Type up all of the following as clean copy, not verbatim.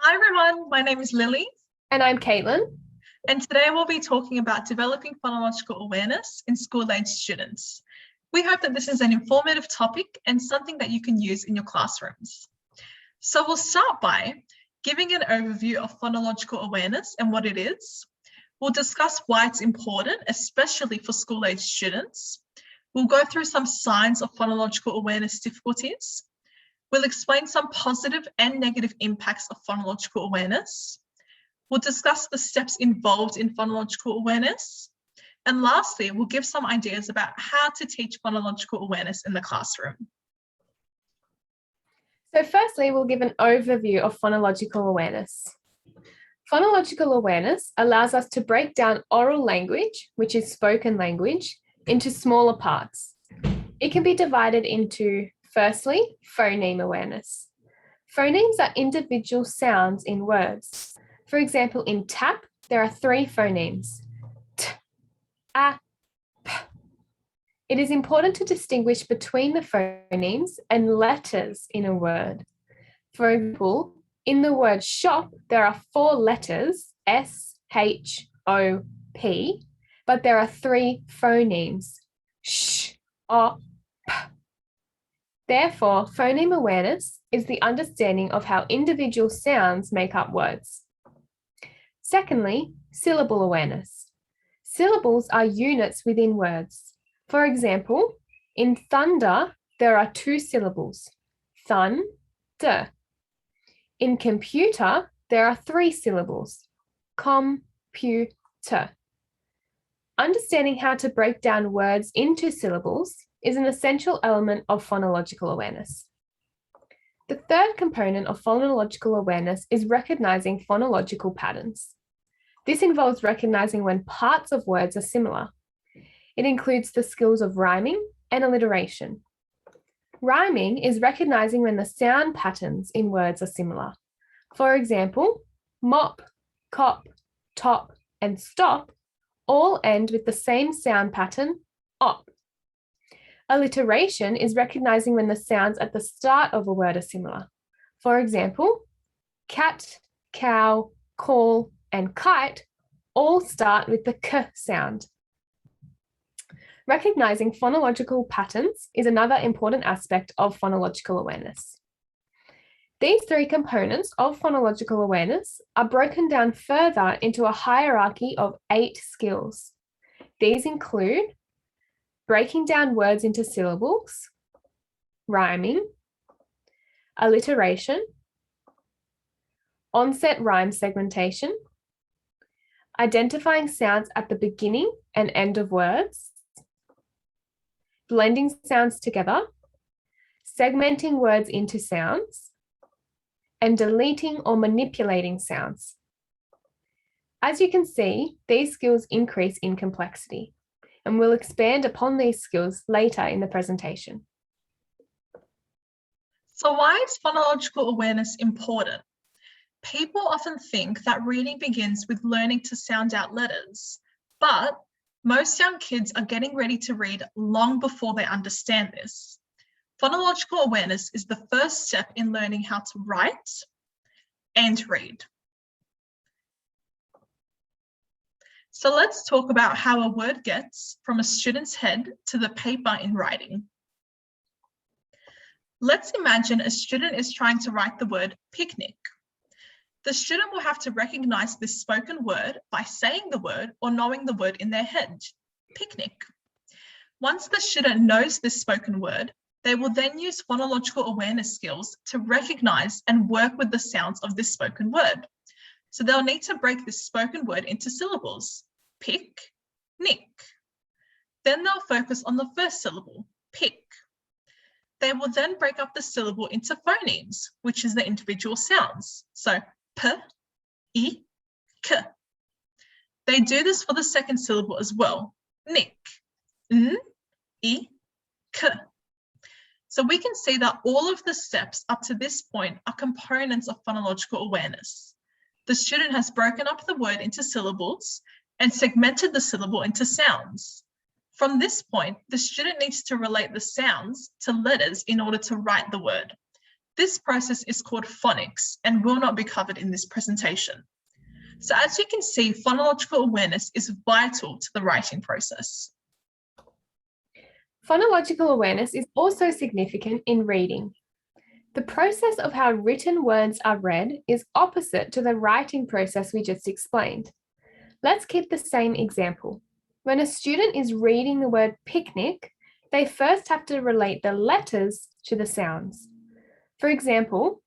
Hi everyone, my name is Lily. And I'm Caitlin. And today we'll be talking about developing phonological awareness in school-age students. We hope that this is an informative topic and something that you can use in your classrooms. So we'll start by giving an overview of phonological awareness and what it is. We'll discuss why it's important, especially for school-age students. We'll go through some signs of phonological awareness difficulties. We'll explain some positive and negative impacts of phonological awareness. We'll discuss the steps involved in phonological awareness. And lastly, we'll give some ideas about how to teach phonological awareness in the classroom. So firstly, we'll give an overview of phonological awareness. Phonological awareness allows us to break down oral language, which is spoken language, into smaller parts. It can be divided into, firstly, phoneme awareness. Phonemes are individual sounds in words. For example, in tap, there are 3 phonemes, t, a, p. It is important to distinguish between the phonemes and letters in a word. For example, in the word shop, there are 4 letters, S, H, O, P, but there are 3 phonemes, sh, o, p. Therefore, phoneme awareness is the understanding of how individual sounds make up words. Secondly, syllable awareness. Syllables are units within words. For example, in thunder, there are 2 syllables, thun, d. In computer, there are 3 syllables, com, pu, t. Understanding how to break down words into syllables is an essential element of phonological awareness. The third component of phonological awareness is recognizing phonological patterns. This involves recognizing when parts of words are similar. It includes the skills of rhyming and alliteration. Rhyming is recognizing when the sound patterns in words are similar. For example, mop, cop, top, and stop all end with the same sound pattern, op. Alliteration is recognizing when the sounds at the start of a word are similar. For example, cat, cow, call, and kite all start with the k sound. Recognizing phonological patterns is another important aspect of phonological awareness. These 3 components of phonological awareness are broken down further into a hierarchy of 8 skills. These include breaking down words into syllables, rhyming, alliteration, onset rhyme segmentation, identifying sounds at the beginning and end of words, blending sounds together, segmenting words into sounds, and deleting or manipulating sounds. As you can see, these skills increase in complexity, and we'll expand upon these skills later in the presentation. So why is phonological awareness important? People often think that reading begins with learning to sound out letters, but most young kids are getting ready to read long before they understand this. Phonological awareness is the first step in learning how to write and read. So let's talk about how a word gets from a student's head to the paper in writing. Let's imagine a student is trying to write the word picnic. The student will have to recognize this spoken word by saying the word or knowing the word in their head, picnic. Once the student knows this spoken word, they will then use phonological awareness skills to recognize and work with the sounds of this spoken word. So they'll need to break this spoken word into syllables, pick, nick. Then they'll focus on the first syllable, pick. They will then break up the syllable into phonemes, which is the individual sounds. So p, I, k. They do this for the second syllable as well, nick, n, I, k. So we can see that all of the steps up to this point are components of phonological awareness. The student has broken up the word into syllables and segmented the syllable into sounds. From this point, the student needs to relate the sounds to letters in order to write the word. This process is called phonics and will not be covered in this presentation. So as you can see, phonological awareness is vital to the writing process. Phonological awareness is also significant in reading. The process of how written words are read is opposite to the writing process we just explained. Let's keep the same example. When a student is reading the word picnic, they first have to relate the letters to the sounds. For example,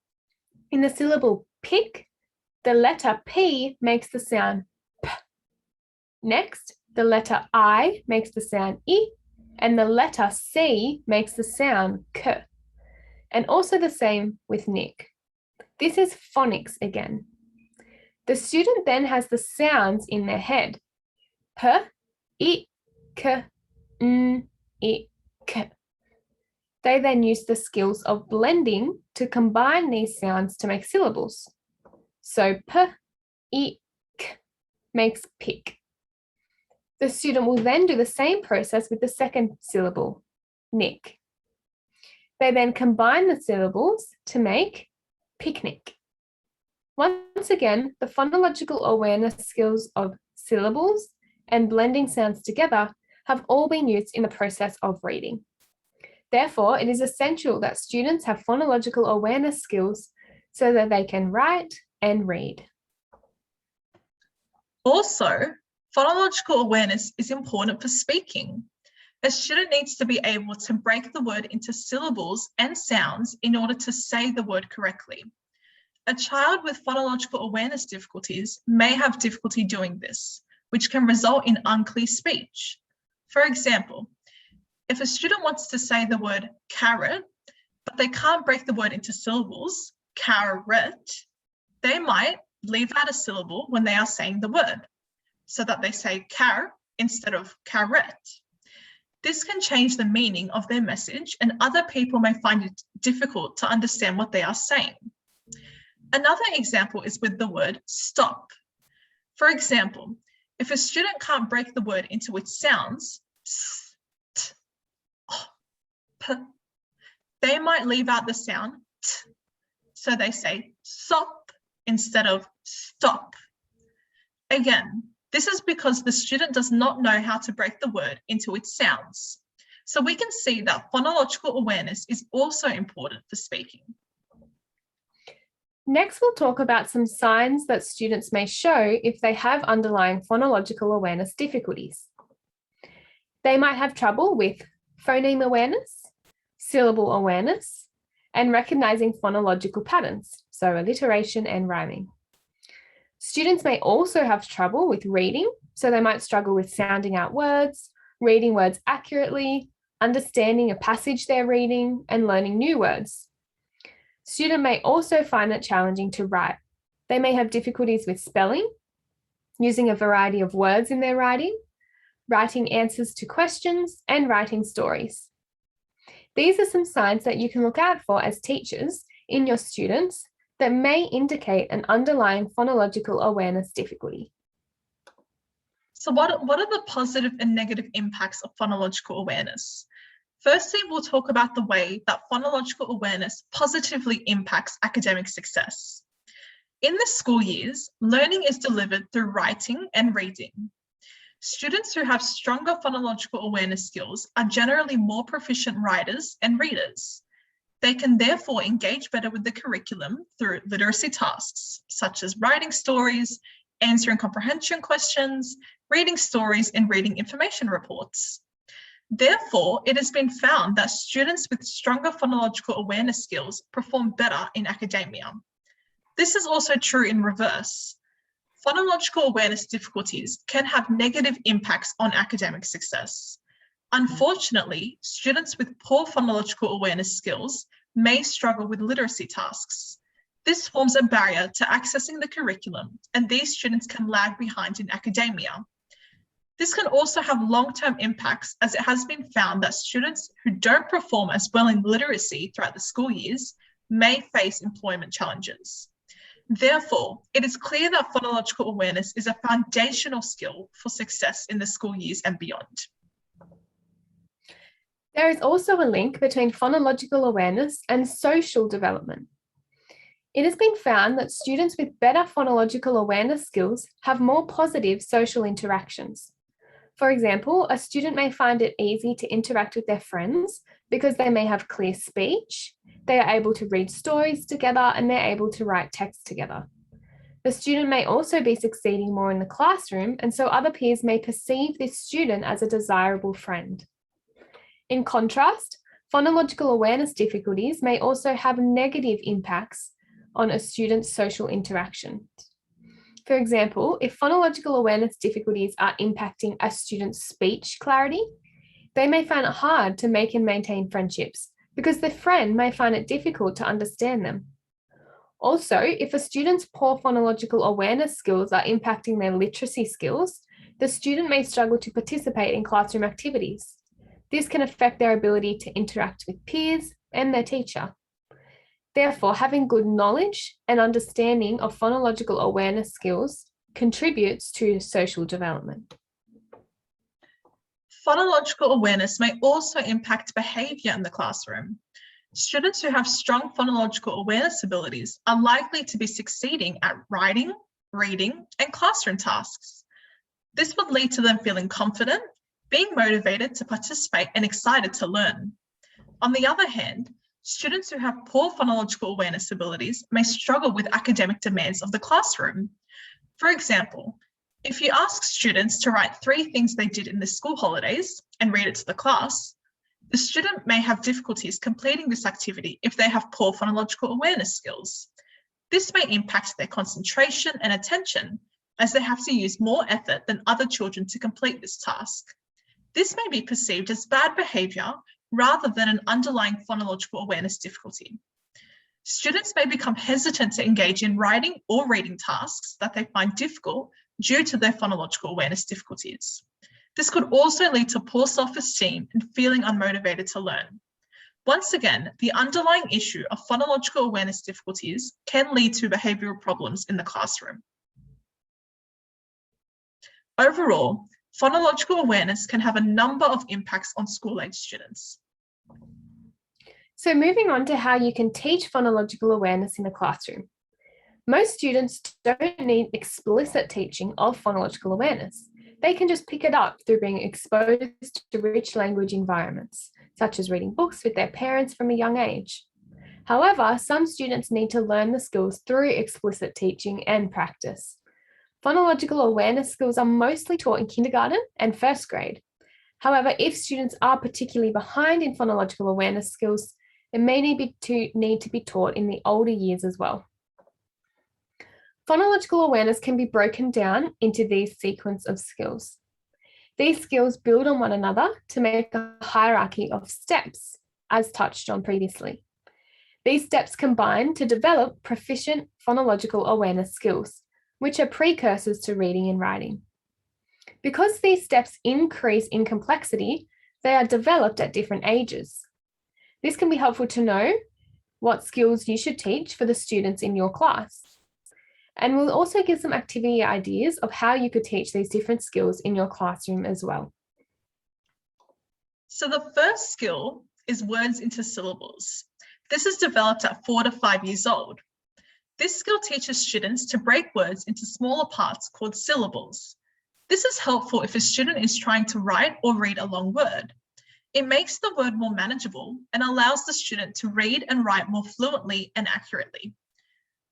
in the syllable pick, the letter P makes the sound P. Next, the letter I makes the sound I, and the letter C makes the sound K. And also the same with Nick. This is phonics again. The student then has the sounds in their head. P, I, K, N, I, K. They then use the skills of blending to combine these sounds to make syllables. So P, I, K makes pick. The student will then do the same process with the second syllable, Nick. They then combine the syllables to make picnic. Once again, the phonological awareness skills of syllables and blending sounds together have all been used in the process of reading. Therefore, it is essential that students have phonological awareness skills so that they can write and read. Also, phonological awareness is important for speaking. A student needs to be able to break the word into syllables and sounds in order to say the word correctly. A child with phonological awareness difficulties may have difficulty doing this, which can result in unclear speech. For example, if a student wants to say the word carrot, but they can't break the word into syllables, carrot, they might leave out a syllable when they are saying the word, so that they say car instead of carrot. This can change the meaning of their message, and other people may find it difficult to understand what they are saying. Another example is with the word stop. For example, if a student can't break the word into its sounds, st, p, they might leave out the sound t, so they say sop instead of stop. Again, this is because the student does not know how to break the word into its sounds. So we can see that phonological awareness is also important for speaking. Next, we'll talk about some signs that students may show if they have underlying phonological awareness difficulties. They might have trouble with phoneme awareness, syllable awareness, and recognizing phonological patterns, so alliteration and rhyming. Students may also have trouble with reading, so they might struggle with sounding out words, reading words accurately, understanding a passage they're reading, and learning new words. Students may also find it challenging to write. They may have difficulties with spelling, using a variety of words in their writing, writing answers to questions, and writing stories. These are some signs that you can look out for as teachers in your students that may indicate an underlying phonological awareness difficulty. So what are the positive and negative impacts of phonological awareness? Firstly, we'll talk about the way that phonological awareness positively impacts academic success. In the school years, learning is delivered through writing and reading. Students who have stronger phonological awareness skills are generally more proficient writers and readers. They can therefore engage better with the curriculum through literacy tasks, such as writing stories, answering comprehension questions, reading stories, and reading information reports. Therefore, it has been found that students with stronger phonological awareness skills perform better in academia. This is also true in reverse. Phonological awareness difficulties can have negative impacts on academic success. Unfortunately, students with poor phonological awareness skills may struggle with literacy tasks. This forms a barrier to accessing the curriculum, and these students can lag behind in academia. This can also have long-term impacts, as it has been found that students who don't perform as well in literacy throughout the school years may face employment challenges. Therefore, it is clear that phonological awareness is a foundational skill for success in the school years and beyond. There is also a link between phonological awareness and social development. It has been found that students with better phonological awareness skills have more positive social interactions. For example, a student may find it easy to interact with their friends because they may have clear speech, they are able to read stories together, and they're able to write text together. The student may also be succeeding more in the classroom, and so other peers may perceive this student as a desirable friend. In contrast, phonological awareness difficulties may also have negative impacts on a student's social interactions. For example, if phonological awareness difficulties are impacting a student's speech clarity, they may find it hard to make and maintain friendships because their friend may find it difficult to understand them. Also, if a student's poor phonological awareness skills are impacting their literacy skills, the student may struggle to participate in classroom activities. This can affect their ability to interact with peers and their teacher. Therefore, having good knowledge and understanding of phonological awareness skills contributes to social development. Phonological awareness may also impact behaviour in the classroom. Students who have strong phonological awareness abilities are likely to be succeeding at writing, reading, and classroom tasks. This would lead to them feeling confident, being motivated to participate, and excited to learn. On the other hand, students who have poor phonological awareness abilities may struggle with academic demands of the classroom. For example, if you ask students to write 3 things they did in the school holidays and read it to the class, the student may have difficulties completing this activity if they have poor phonological awareness skills. This may impact their concentration and attention, as they have to use more effort than other children to complete this task. This may be perceived as bad behaviour rather than an underlying phonological awareness difficulty. Students may become hesitant to engage in writing or reading tasks that they find difficult due to their phonological awareness difficulties. This could also lead to poor self-esteem and feeling unmotivated to learn. Once again, the underlying issue of phonological awareness difficulties can lead to behavioural problems in the classroom. Overall, phonological awareness can have a number of impacts on school-age students. So moving on to how you can teach phonological awareness in a classroom. Most students don't need explicit teaching of phonological awareness. They can just pick it up through being exposed to rich language environments, such as reading books with their parents from a young age. However, some students need to learn the skills through explicit teaching and practice. Phonological awareness skills are mostly taught in kindergarten and first grade. However, if students are particularly behind in phonological awareness skills, it may need to be taught in the older years as well. Phonological awareness can be broken down into these sequence of skills. These skills build on one another to make a hierarchy of steps, as touched on previously. These steps combine to develop proficient phonological awareness skills, which are precursors to reading and writing. Because these steps increase in complexity, they are developed at different ages. This can be helpful to know what skills you should teach for the students in your class. And we'll also give some activity ideas of how you could teach these different skills in your classroom as well. So the first skill is words into syllables. This is developed at 4 to 5 years old. This skill teaches students to break words into smaller parts called syllables. This is helpful if a student is trying to write or read a long word. It makes the word more manageable and allows the student to read and write more fluently and accurately.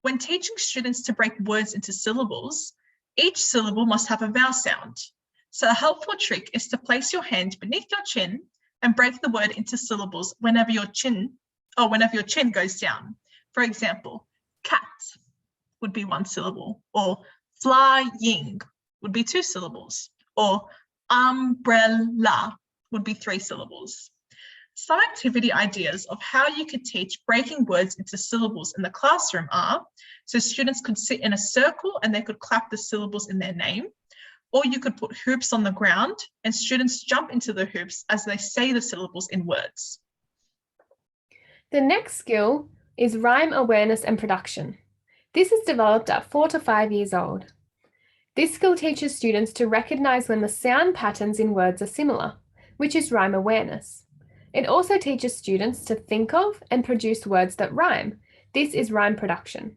When teaching students to break words into syllables, each syllable must have a vowel sound. So a helpful trick is to place your hand beneath your chin and break the word into syllables whenever your chin goes down. For example, cat would be 1 syllable, or flying would be 2 syllables, or umbrella would be 3 syllables. Some activity ideas of how you could teach breaking words into syllables in the classroom are, so students could sit in a circle and they could clap the syllables in their name, or you could put hoops on the ground and students jump into the hoops as they say the syllables in words. The next skill is rhyme awareness and production. This is developed at 4 to 5 years old. This skill teaches students to recognize when the sound patterns in words are similar, which is rhyme awareness. It also teaches students to think of and produce words that rhyme. This is rhyme production.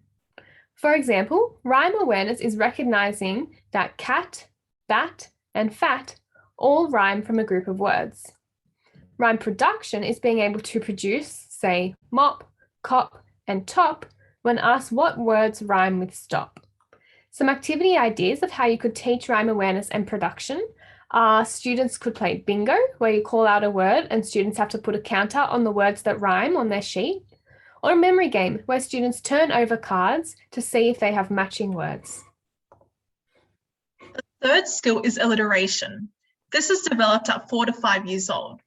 For example, rhyme awareness is recognizing that cat, bat, and fat all rhyme from a group of words. Rhyme production is being able to produce, say, mop, cop, and top when asked what words rhyme with stop. Some activity ideas of how you could teach rhyme awareness and production are students could play bingo, where you call out a word and students have to put a counter on the words that rhyme on their sheet, or a memory game where students turn over cards to see if they have matching words. The third skill is alliteration. This is developed at 4 to 5 years old.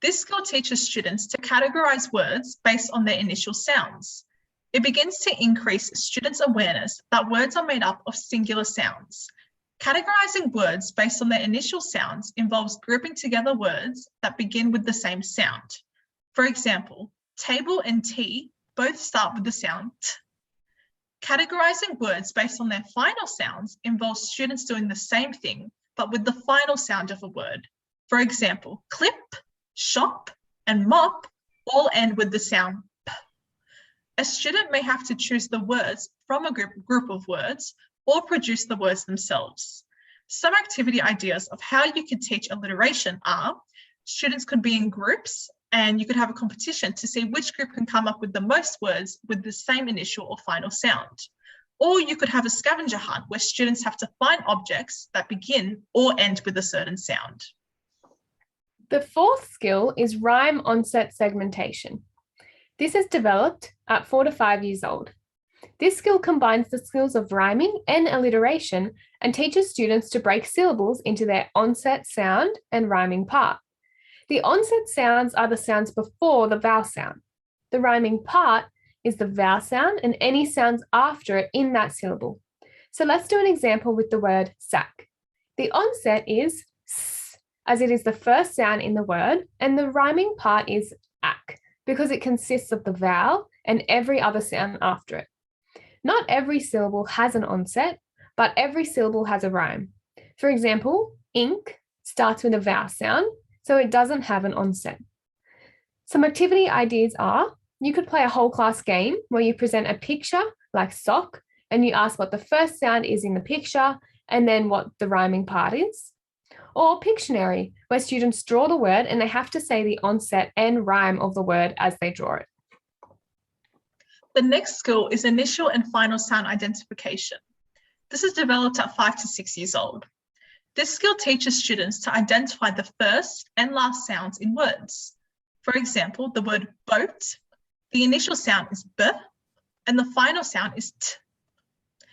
This skill teaches students to categorize words based on their initial sounds. It begins to increase students' awareness that words are made up of singular sounds. Categorizing words based on their initial sounds involves grouping together words that begin with the same sound. For example, table and tea both start with the sound T. Categorizing words based on their final sounds involves students doing the same thing, but with the final sound of a word. For example, clip, shop, and mop all end with the sound P. A student may have to choose the words from a group of words or produce the words themselves. Some activity ideas of how you could teach alliteration are students could be in groups and you could have a competition to see which group can come up with the most words with the same initial or final sound. Or you could have a scavenger hunt where students have to find objects that begin or end with a certain sound. The fourth skill is rhyme onset segmentation. This is developed at 4 to 5 years old. This skill combines the skills of rhyming and alliteration and teaches students to break syllables into their onset sound and rhyming part. The onset sounds are the sounds before the vowel sound. The rhyming part is the vowel sound and any sounds after it in that syllable. So let's do an example with the word sack. The onset is s, as it is the first sound in the word, and the rhyming part is ack, because it consists of the vowel and every other sound after it. Not every syllable has an onset, but every syllable has a rhyme. For example, ink starts with a vowel sound, so it doesn't have an onset. Some activity ideas are, you could play a whole class game where you present a picture like sock and you ask what the first sound is in the picture and then what the rhyming part is. Or Pictionary, where students draw the word and they have to say the onset and rhyme of the word as they draw it. The next skill is initial and final sound identification. This is developed at 5 to 6 years old. This skill teaches students to identify the first and last sounds in words. For example, the word boat, the initial sound is B and the final sound is T.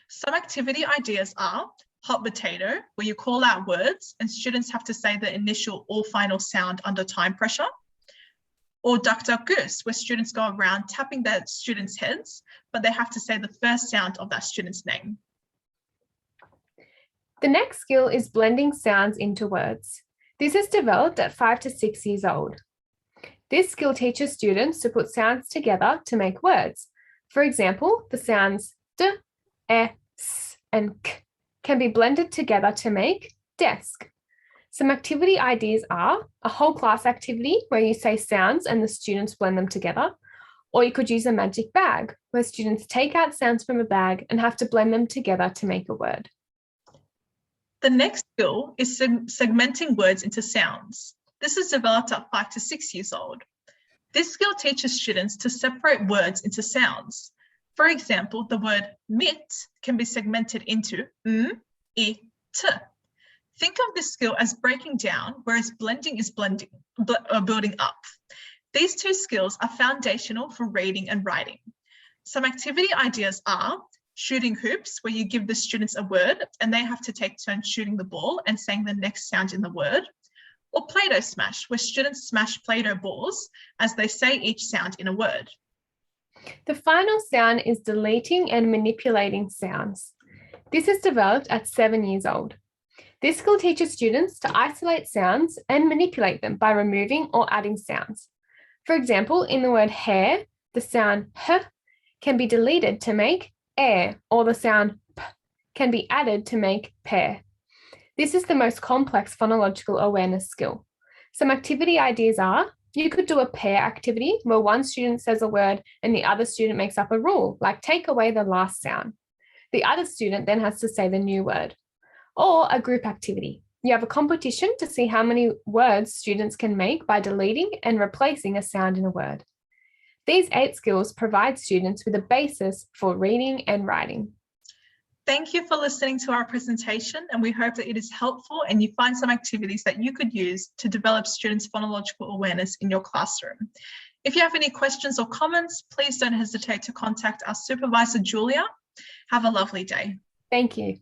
Some activity ideas are hot potato, where you call out words and students have to say the initial or final sound under time pressure. Or duck, duck, goose, where students go around tapping their students' heads, but they have to say the first sound of that student's name. The next skill is blending sounds into words. This is developed at 5 to 6 years old. This skill teaches students to put sounds together to make words. For example, the sounds d, e, s, and k can be blended together to make desk. Some activity ideas are a whole class activity where you say sounds and the students blend them together, or you could use a magic bag where students take out sounds from a bag and have to blend them together to make a word. The next skill is segmenting words into sounds. This is developed at 5 to 6 years old. This skill teaches students to separate words into sounds. For example, the word mit can be segmented into m, I, t. Think of this skill as breaking down, whereas blending is building up. These two skills are foundational for reading and writing. Some activity ideas are shooting hoops, where you give the students a word and they have to take turns shooting the ball and saying the next sound in the word. Or Play-Doh smash, where students smash Play-Doh balls as they say each sound in a word. The final sound is deleting and manipulating sounds. This is developed at 7 years old. This skill teaches students to isolate sounds and manipulate them by removing or adding sounds. For example, in the word hair, the sound h can be deleted to make air, or the sound p can be added to make pear. This is the most complex phonological awareness skill. Some activity ideas are You could do a pair activity where one student says a word and the other student makes up a rule, like take away the last sound. The other student then has to say the new word. Or a group activity. You have a competition to see how many words students can make by deleting and replacing a sound in a word. These 8 skills provide students with a basis for reading and writing. Thank you for listening to our presentation, and we hope that it is helpful and you find some activities that you could use to develop students' phonological awareness in your classroom. If you have any questions or comments, please don't hesitate to contact our supervisor, Julia. Have a lovely day. Thank you.